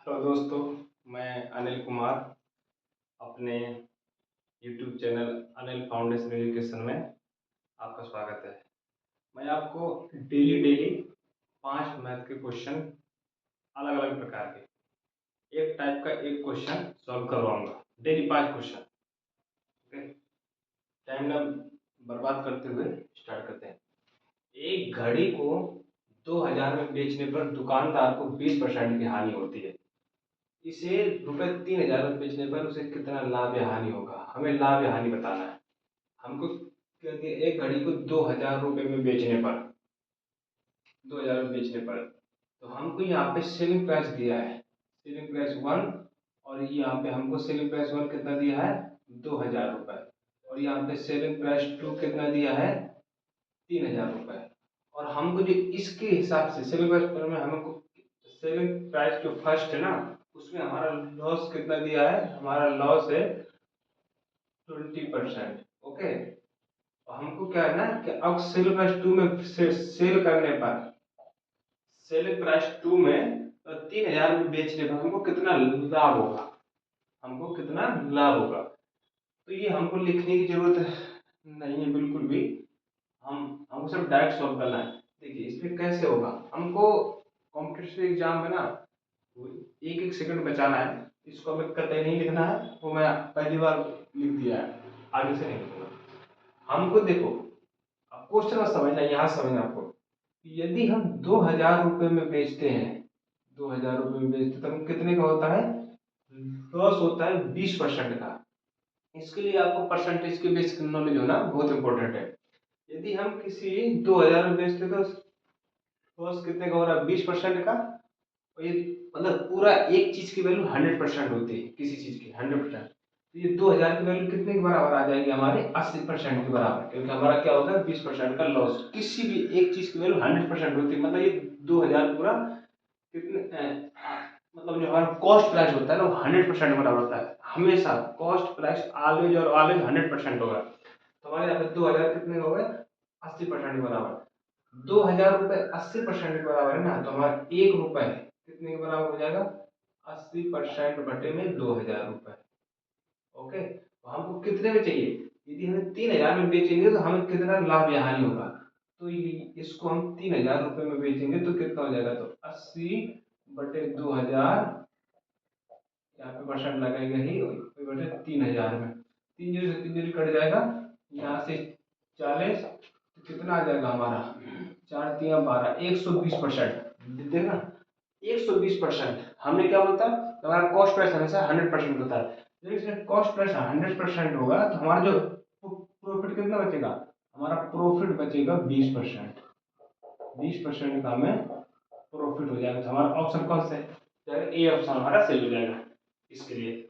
Hello दोस्तों, मैं अनिल कुमार अपने YouTube channel Anil foundation education में आपका स्वागत है। मैं आपको डेली डेली 5 मैथ के क्वेश्चन अलग अलग प्रकार के एक टाइप का एक क्वेश्चन सॉल्व करवाऊंगा। Daily 5 question. ओके, टाइम ना बर्बाद करते हुए स्टार्ट करते हैं। एक घड़ी को 2000 में बेचने पर दुकानदार को 20% की हानि होती है। इसे रुपए 3000 में बेचने पर उसे कितना लाभ या हानि होगा? हमें लाभ या हानि बताना है। हमको कहते हैं एक घड़ी को 2000 रुपए में बेचने पर, 2000 में बेचने पर, तो हमको यहाँ पे सेलिंग प्राइस दिया है, सेलिंग प्राइस 1। और यहाँ पे हमको सेलिंग प्राइस 1 कितना दिया है? 2000 रुपए। और यहाँ पे सेलिंग प्राइस 2 कितना दिया है? 3000 रुपए। और हमको जो इसके हिसाब से सेलिंग प्राइस पर में हमको सेलिंग प्राइस जो फर्स्ट है ना, उसमें हमारा लॉस कितना दिया है? हमारा लॉस है 20%। ओके, और हमको क्या है ना कि अब सेल प्राइस 2 में सेल करने पर, सेल प्राइस 2 में 3000 में बेचने पर हमको कितना लाभ होगा? हमको कितना लाभ होगा? तो ये हमको लिखने की जरूरत नहीं है बिल्कुल भी। हमको सिर्फ डायरेक्ट सॉल्व करना है। देखिए इसमें कैसे होगा, हमको कॉम्पिटिटिव एग्जाम में ना एक एक सेकंड बचाना है। इसको हमें कतई नहीं लिखना है, वो मैं पहली बार लिख दिया है, आगे से नहीं लिखूंगा। हमको देखो, अब क्वेश्चन में समझना, यहाँ समझना आपको। यदि हम 2000 रुपए में बेचते हैं, 2000 रुपए में बेचते तो हम कितने का होता है? लॉस होता है 20% का। इसके लिए आपको परसेंटेज की बेसिक नॉलेज होना बहुत इंपॉर्टेंट है। यदि हम किसी 2000 में बेचते तो लॉस कितने का हो रहा है? 20% का। और ये मतलब पूरा एक चीज की वैल्यू 100% होती है, किसी चीज की 100%। तो ये 2000 की वैल्यू कितने के बराबर आ जाएगी? हमारे 80% के बराबर, क्योंकि हमारा क्या होता है? 20% का लॉस। किसी भी एक चीज की वैल्यू 100% होती है, मतलब ये 2000 पूरा कितने मतलब जो हमारा कॉस्ट प्राइस होता है ना, वो 100% बराबर होता है। हमेशा कॉस्ट प्राइस ऑलवेज और ऑलवेज 100% होगा। तो हमारे यहाँ पे 2000 कितने हो गए? 80% के बराबर। 2000 रुपए 80% के बराबर है ना, तो हमारा 1 रुपए कितने के बराबर हो जाएगा? 80% बटे में 2000 रुपए। ओके, तो हमको कितने में चाहिए? यदि हमें 3000 में बेचेंगे तो हमें कितना लाभ या हानि होगा? तो इसको हम 3000 रुपए में बेचेंगे तो कितना हो जाएगा? तो 80 बटे 2000, यहाँ पे परसेंट लगेगा ही, बटे 3000 में 3 जीरो से 3 जीरो कट जाएगा, यहाँ से 40, तो कितना आ जाएगा हमारा? 4 तिया 12, 120%। देखना 120%। हमने क्या बोलता है, हमारा कॉस्ट प्राइस हमेशा 100% होता है। जब इसमें कॉस्ट प्राइस 100% होगा तो हमारा जो प्रॉफिट कितना बचेगा? हमारा प्रॉफिट बचेगा 20%। 20% का हमें प्रॉफिट हो जाएगा। तो हमारा ऑप्शन कौन सा है? ए ऑप्शन हमारा सही हो जाएगा इसके लिए।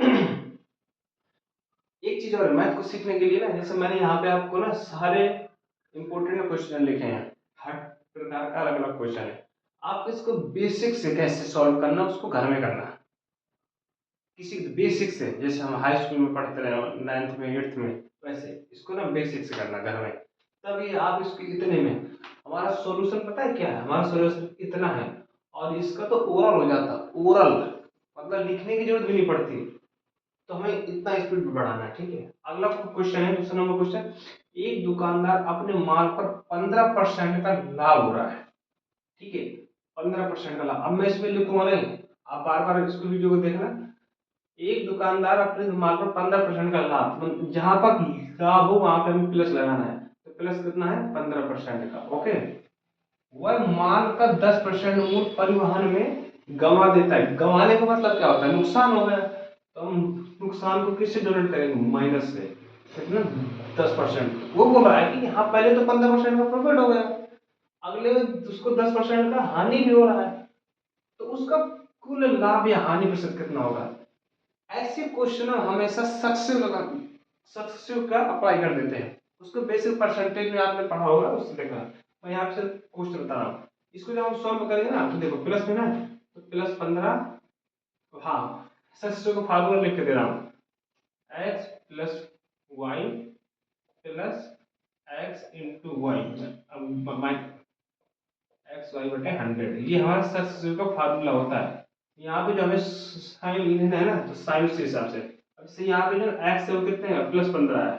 एक चीज और मैथ को सीखने के लिए ना, जैसे मैंने यहाँ पे आपको ना सारे इंपॉर्टेंट क्वेश्चन लिखे हैं, हर प्रकार का अलग अलग क्वेश्चन है। आप इसको बेसिक से कैसे सॉल्व करना, उसको घर में करना। किसी बेसिक से, जैसे हम हाई स्कूल में पढ़ते रहे 9th में 8th में, वैसे इसको ना बेसिक से करना घर में। तभी आप इसको इतने में, हमारा सॉल्यूशन पता है क्या है? हमारा सॉल्यूशन इतना है, और इसका तो ओरल हो जाता, ओरल मतलब लिखने की जरूरत भी नहीं पड़ती। तो हमें इतना स्पीड बढ़ाना है, ठीक है। अगला क्वेश्चन है, दूसरा नंबर क्वेश्चन। एक दुकानदार अपने माल पर 15% का लाभ हो रहा है, ठीक है। 15% का लाभ। अब मैं इसमें लिखूंगा नहीं, आप बार बार इसको वीडियो को देखना। एक दुकानदार अपने माल पर 15% का लाभ, जहां पर लाभ हो वहां पे हमें प्लस लगाना है। तो प्लस कितना है? 15% का। ओके, वह माल का 10% मूल्य परिवहन में गंवा देता है। गंवाने का मतलब क्या होता है? नुकसान हो गया। तो हम नुकसान को किससे डोनेट करेंगे? माइनस से। कितना? 10%। वो बोल रहा है कि हाँ पहले तो 15% का प्रॉफिट हो गया, अगले में उसको 10% का हानि भी हो रहा है, तो उसका कुल लाभ या हानि प्रतिशत कितना होगा? ऐसे क्वेश्चन हमेशा सक्सेसिव का अप्लाई कर देते हैं। उसको बेसिक परसेंटेज में आपने पढ़ा होगा, उससे देखा। मैं यहाँ पे क्वेश्चन बता रहा हूँ। इसको जब हम सॉल्व करेंगे ना, तो देखो प्लस में ना, तो प्लस 15, हाँ सक्सेसिव का फार्मूला लिख के दे रहा हूँ। X plus Y plus X into Y, अब एक्स वाई बटे 100, ये हमारा सक्सेसिव का फार्मूला होता है। यहाँ पे जो हमें साइन लेना है ना, तो साइन उस हिसाब से। अब जैसे यहाँ पे जो एक्स है वो कितने हैं, +15 है,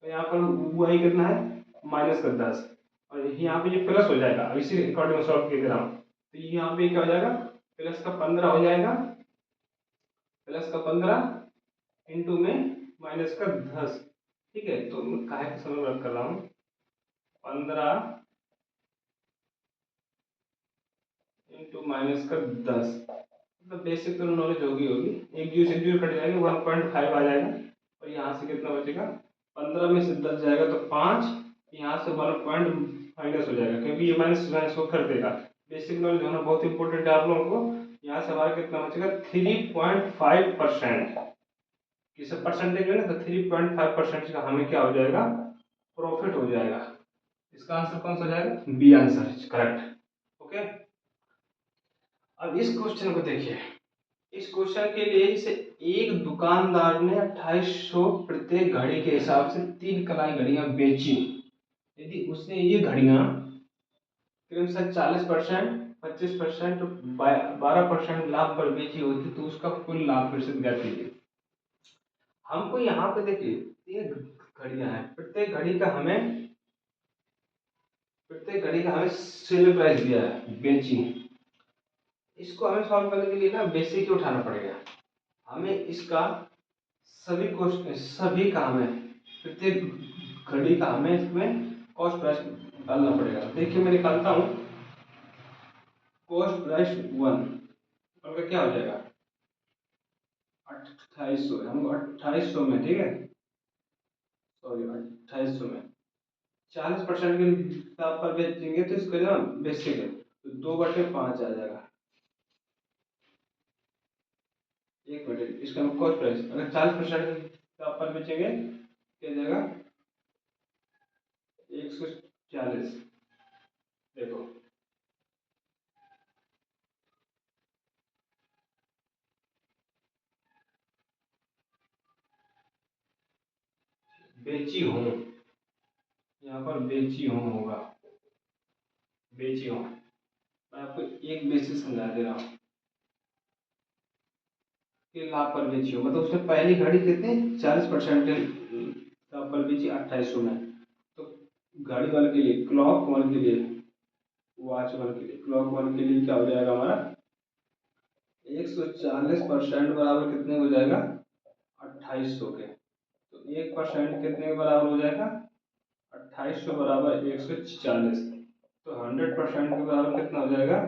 तो यहाँ पर वाई कितना है, -10, और यहाँ पे ये प्लस हो जाएगा। अब इसी अकॉर्डिंग सॉल्व किए दे रहा हूँ, तो यहाँ पे क्या हो जाएगा, +15 हो जाएगा, +15 इंटू में -10। ठीक है, तो मैं काहे का समय वर्क कर रहा हूँ, 15 इंटू -10, मतलब बेसिक तो नॉलेज होगी। एक जीरो कट जाएगा, 1.5 आ जाएगा, और यहाँ से कितना बचेगा, 15 में से 10 जाएगा तो 5, यहाँ से 1 पॉइंट माइनस हो जाएगा, क्योंकि ये माइनस माइनस को कर देगा। बेसिक नॉलेज होना बहुत इंपॉर्टेंट है आप लोगों को। यहाँ से हमारा कितना बचेगा, 3.5%। किस परसेंटेज में ना, तो 3.5% का हमें क्या हो जाएगा, प्रॉफिट हो जाएगा। इसका आंसर कौन सा हो जाएगा, बी आंसर करेक्ट। ओके, अब इस क्वेश्चन को देखिए। इस क्वेश्चन के लिए जैसे एक दुकानदार ने 2800 प्रत्येक घड़ी के हिसाब से 3 घड़ियां बेची। यदि उसने ये घड़ियां क्रमशः 40%, 25%, 12% लाभ पर बेची होती, तो उसका कुल लाभ प्रतिशत ज्ञात कीजिए। हमको यहाँ पे देखिए 3 घड़ियां हैं, प्रत्येक घड़ी का हमें सेल प्राइस दिया है, बेची। इसको हमें सॉल्व करने के लिए ना बेसिक ही उठाना पड़ेगा। हमें इसका सभी का हमें प्रत्येक घड़ी का हमें इसमें कॉस्ट प्राइस निकालना पड़ेगा। देखिए मैं निकालता हूँ, कॉस्ट प्राइस 1 उनका क्या हो जाएगा, 2800, हमको 2800 में, ठीक है, सॉरी 2800 में 40% के हिसाब पर बेचेंगे, तो इसका ना बेसिक है, तो 2/5 आ जाएगा। एक मिनट, इसका कॉस्ट प्राइस अगर 40% के हिसाब पर बेचेंगे क्या जाएगा, 140। देखो बेची हूँ, यहाँ पर बेची हूँ होगा, बेची हूँ। मैं आपको एक बेसिस समझा दे रहा हूँ कि लाभ पर बेची हूँ, मतलब उसने पहली घड़ी कितने 40% के लाभ पर बेची 2800 में। तो घड़ी वाले के लिए, क्लॉक वन के लिए, वॉच वन के लिए, क्लॉक वन के लिए क्या हो जाएगा हमारा, 140% बराबर कितने हो जाएगा, 2800 के। तो 1% कितने के बराबर हो जाएगा, 2800 बराबर 140। तो 100% के बराबर कितना हो जाएगा,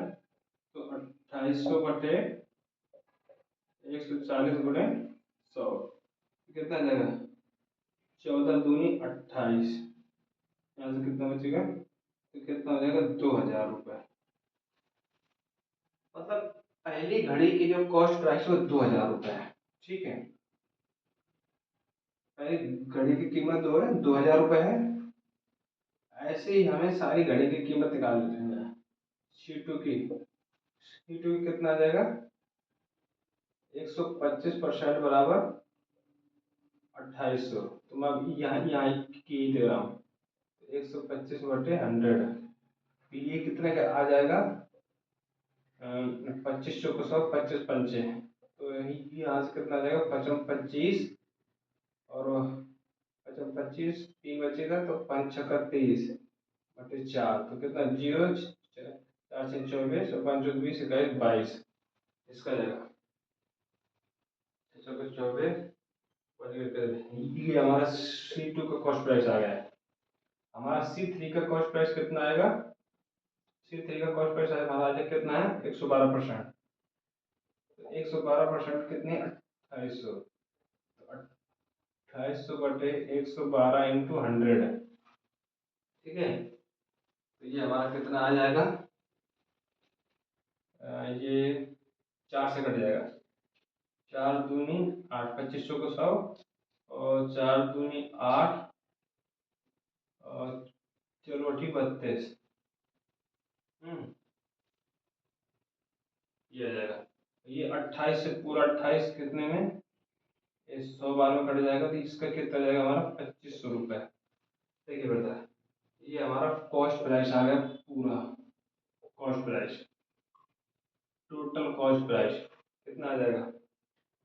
तो 2800 बटे 140 गुणे 100, कितना आ जाएगा, 14 दूनी 28, यहाँ से कितना बचेगा, तो कितना हो जाएगा, 2000 रुपये। मतलब पहली घड़ी की जो कॉस्ट प्राइस वो 2000 रुपये है, ठीक है। पहली घड़ी की कीमत 2000 रुपये है। ऐसे ही हमें सारी घड़ी की कीमत निकाल लेना है। सी टू की कितना आ जाएगा, 125% बराबर 2800। तो मैं अभी यहाँ यहाँ की दे रहा हूँ, 125/100, ये कितने का आ जाएगा, 25 चौको 100, 25 पंचे, तो यहाँ से कितना आ जाएगा, 55 25, और 55 25, 3 बचेगा, तो 5 छक्का 23/4, तो कितना, 0, 4 6 24, और 5 22 इसका जाएगा 6 24, ये हमारा C2 का कॉस्ट प्राइस आ गया है। हमारा C3 का कॉस्ट प्राइस कितना आएगा, C3 का कॉस्ट प्राइस हमारा कितना है, 112%। 112% कितने, 2800, तो 2800 बटे 112 इंटू 100, ठीक है। तो ये हमारा कितना आ जाएगा, ये 4 से कट जाएगा, 4 दूनी 8, 25 चौको 100, और 4 दूनी 8, और चलो ठीक 32, ये आ जाएगा। ये 28 से पूरा 28 कितने में, ये 100 बार में कट जाएगा, तो इसका कितना जाएगा हमारा, 2500 रुपये। देखिए बेटा, ये हमारा कॉस्ट प्राइस आ गया, पूरा cost price, total cost price. कितना आ जाएगा,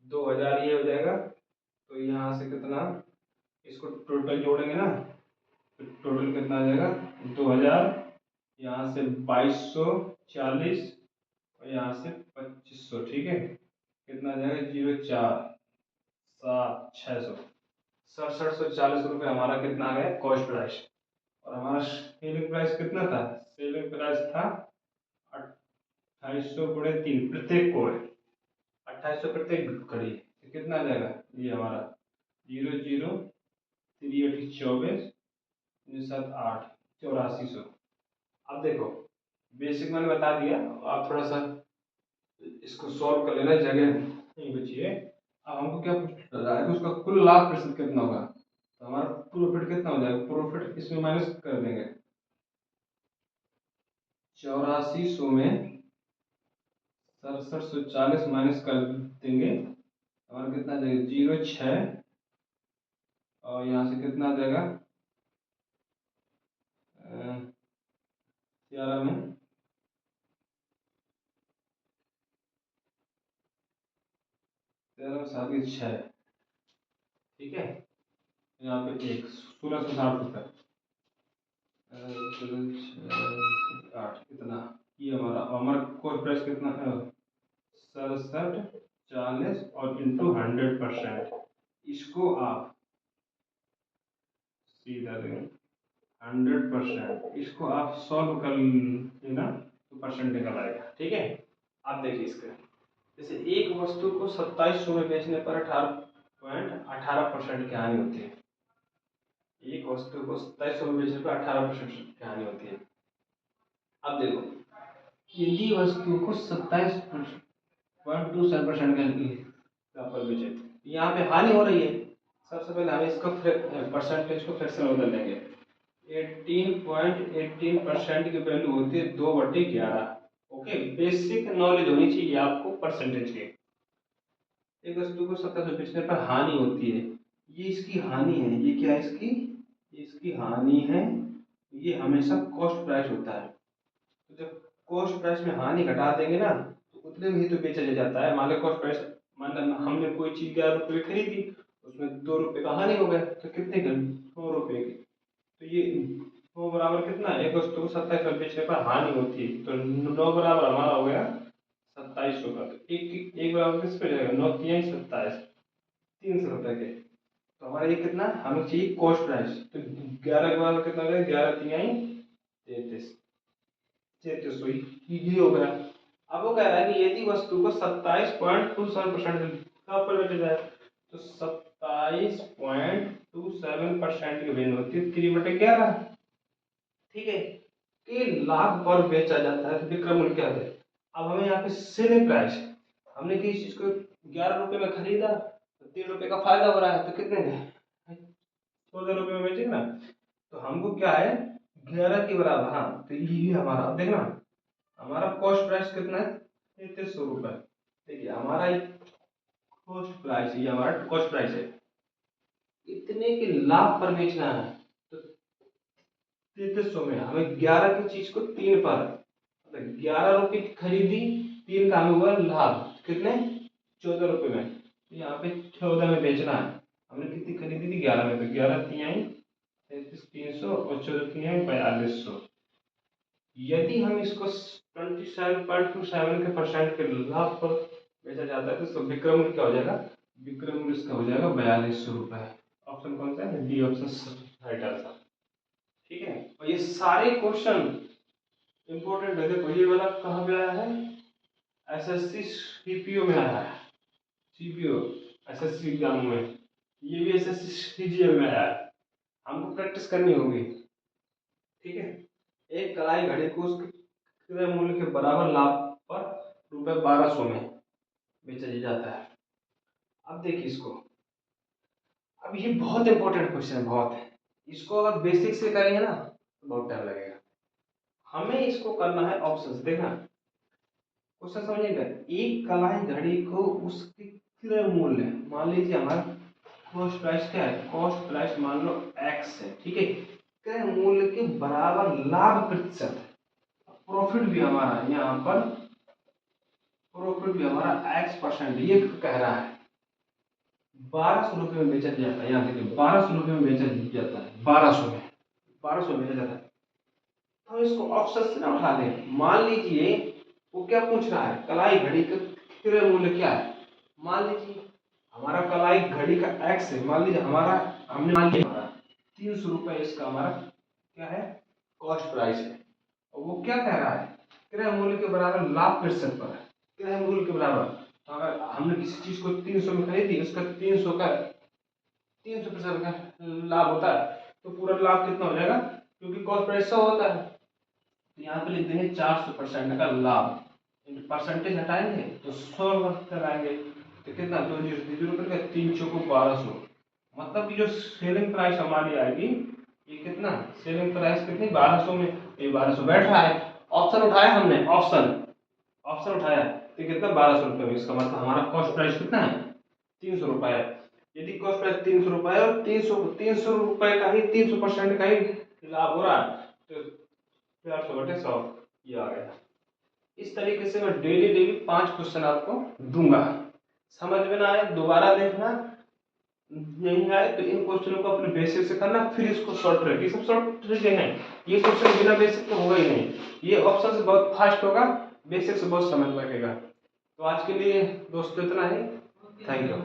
2000 ये हो जाएगा। तो यहाँ से कितना, इसको टोटल जोड़ेंगे ना, तो टोटल कितना आ जाएगा, 2000, यहाँ से 2240 और यहाँ से 2500, ठीक है। कितना आ जाएगा, 0,476 6740 रुपये हमारा कितना आ गया कॉस्ट प्राइस। और हमारा सेलिंग प्राइस कितना था, सेलिंग प्राइस था 2800 × 3 प्रत्येक कोड, 2800 प्रत्येक घड़ी, तो कितना आ जाएगा ये हमारा 00 3 8 24 7 8 8400। अब देखो बेसिक मैंने बता दिया, आप थोड़ा सा इसको सॉल्व कर लेना, जगह नहीं बची है। अब हमको क्या पूछ रहा है कि उसका कुल लाभ प्रतिशत कितना होगा, तो हमारा प्रॉफिट कितना हो जाएगा, प्रॉफिट इसमें माइनस कर देंगे, 8400 में 6740 माइनस कर देंगे, हमारा कितना आ जाएगा 06, और यहाँ से कितना आ जाएगा 11 में 13 7 6, ठीक है। यहाँ पे एक 1660 रुपये 8 कितना, ये हमारा कोर प्राइस कितना है 6740 और इंटू 100%। इसको आप सीधा देंगे 100%, इसको आप सॉल्व कर लेना तो परसेंट निकल आएगा, ठीक है। आप देखिए इसका, जैसे एक वस्तु को 2700 में बेचने पर 18.18% की हानि होती है। एक वस्तु को 2700 में बेचने पर 18% की हानि होती है। अब देखो यदि वस्तु को 27.27% पर बेचे, यहाँ पे हानि हो रही है। सबसे पहले हम इसको परसेंटेज को फ्रैक्शन में बदल देंगे। 18.18% की वैल्यू होती है 2/11। ओके, बेसिक नॉलेज होनी चाहिए आपको परसेंटेज की। एक वस्तु को 2700 बेचने पर हानि होती है, ये इसकी हानि है, ये क्या है इसकी हानि है। ये हमेशा कॉस्ट प्राइस होता है, तो जब कॉस्ट प्राइस में हानि घटा देंगे ना तो उतने में ही तो बेचा जाता है। मान लो कॉस्ट प्राइस, मान लो हमने कोई चीज 11 रुपये में खरीदी, उसमें 2 रुपये का हानि हो गया, तो कितने का 9 रुपये की, तो ये 9 बराबर कितना है, एक वस्तु को 2700 बेचने पर हानि होती है, तो 9 बराबर हमारा हो गया 2700 का। तो एक बराबर किस पे जाएगा, 9 3 27, 300 रुपये के। तो हमारा ये कितना हमें चाहिए कॉस्ट प्राइस, तो 11 के बराबर कितना हो गया, 11 3 33 3300, ये हो गया। अब वो कह रहा है कि यदि वस्तु को 27.27% का बेचा जाए, तो 27.27% की वैल्यू होती है 3/11, ठीक है, के लाख पर बेचा जाता है, तो विक्रय मूल्य क्या है। अब हमें यहाँ पे सेलिंग प्राइस, हमने किसी चीज को 11 रुपए में खरीदा तो 3 रुपए का फायदा हो रहा है, तो कितने में 14 रुपए में बेचेंगे ना, तो हमको क्या है 11 के बराबर, हाँ तो ये हमारा, अब देखना हमारा कॉस्ट प्राइस कितना है 3300 रुपये। देखिए हमारा कॉस्ट प्राइस, ये हमारा कॉस्ट प्राइस है, इतने के लाभ पर बेचना है, तो 3300 में हमें 11 की चीज को 3 पर, 11 रुपए की खरीदी, 3 का हमें हुआ लाभ कितने 14 रुपए में, तो यहाँ पे 14 में बेचना है। हमने कितनी खरीदी थी 11 में, तो 11 3 3300 और 14 3 4200। यदि हम इसको 27.27 के परसेंट के लाभ पर बेचा जाता है, तो विक्रय मूल्य क्या हो जाएगा, विक्रय मूल्य इसका हो जाएगा 4200 रुपये। ऑप्शन कौन सा है, डी ऑप्शन राइट आंसर, ठीक है। और ये सारे क्वेश्चन इंपॉर्टेंट है, देखो ये वाला कहाँ पे आया है, एसएससी सीपीओ में आया है, सीपीओ एसएससी एग्जाम में, ये भी एसएससी सीजीएल में आया है, हमको प्रैक्टिस करनी होगी, ठीक है। एक कलाई घड़ी को उसके क्रय मूल्य के बराबर लाभ पर ₹1200 में बेचा जाता है। अब देखिए इसको, अब ये बहुत इंपॉर्टेंट क्वेश्चन है, बहुत है, इसको अगर बेसिक से करेंगे ना तो बहुत टाइम लगेगा। हमें इसको करना है ऑप्शन से, देखना क्वेश्चन समझिएगा। एक कलाई घड़ी को उसके क्रय मूल्य, मान लीजिए हमारा कॉस्ट प्राइस क्या है, कॉस्ट प्राइस मान लो एक्स है, ठीक है, क्रय मूल्य के बराबर लाभ प्रतिशत, प्रॉफिट भी हमारा यहाँ पर प्रॉफिट भी हमारा x%, ये कह रहा है 1200 रुपये में बेचा जाता है। यहाँ देखिए 1200 रुपये में बेचा जाता है, 1200 बेचा जाता है। तो इसको ऑप्शन से ना उठा दें। मान लीजिए वो क्या पूछ रहा है, कलाई घड़ी का क्रय मूल्य क्या है। मान लीजिए हमारा कलाई घड़ी का एक्स है, मान लीजिए हमारा हमने मान लिया 300 रुपये इसका हमारा क्या है, कॉस्ट प्राइस है। और वो क्या कह रहा है, क्रय मूल्य के बराबर लाभ प्रतिशत पर है। क्रय मूल्य के बराबर अगर हमने किसी चीज को 300 में खरीदी, उसका 300% का लाभ होता है, तो पूरा लाभ कितना हो जाएगा, क्योंकि कॉस्ट प्राइस 100 होता है। तो यहाँ पे लिख देंगे 400% का लाभ, परसेंटेज हटाएंगे तो 100 लगाएंगे, तो कितना 2 जीरो करके 3 चौको 1200। मतलब कि जो सेलिंग प्राइस हमारी आएगी, ये कितना सेलिंग प्राइस कितनी 1200 में, ये 1200 बैठ रहा है। ऑप्शन उठाया हमने, ऑप्शन उठाया तो कितना 1200 रुपये में, इसका मतलब हमारा कॉस्ट प्राइस कितना है 300 रुपये। यदि कॉस्ट प्राइस 300 रुपये और 300 रुपये का ही 300% का ही लाभ हो रहा है, तो 400/100 ये आ गया। इस तरीके से मैं डेली 5 क्वेश्चन आपको दूंगा। समझ में ना आए दोबारा देखना, नहीं आए तो इन क्वेश्चनों को अपने बेसिक से करना, फिर इसको शॉर्ट ट्रिक, ये सब शॉर्ट ट्रिक है। ये क्वेश्चन बिना बेसिक तो होगा ही नहीं, ये ऑप्शन से बहुत फास्ट होगा, बेसिक से बहुत समय लगेगा। तो आज के लिए दोस्तों इतना ही, थैंक यू।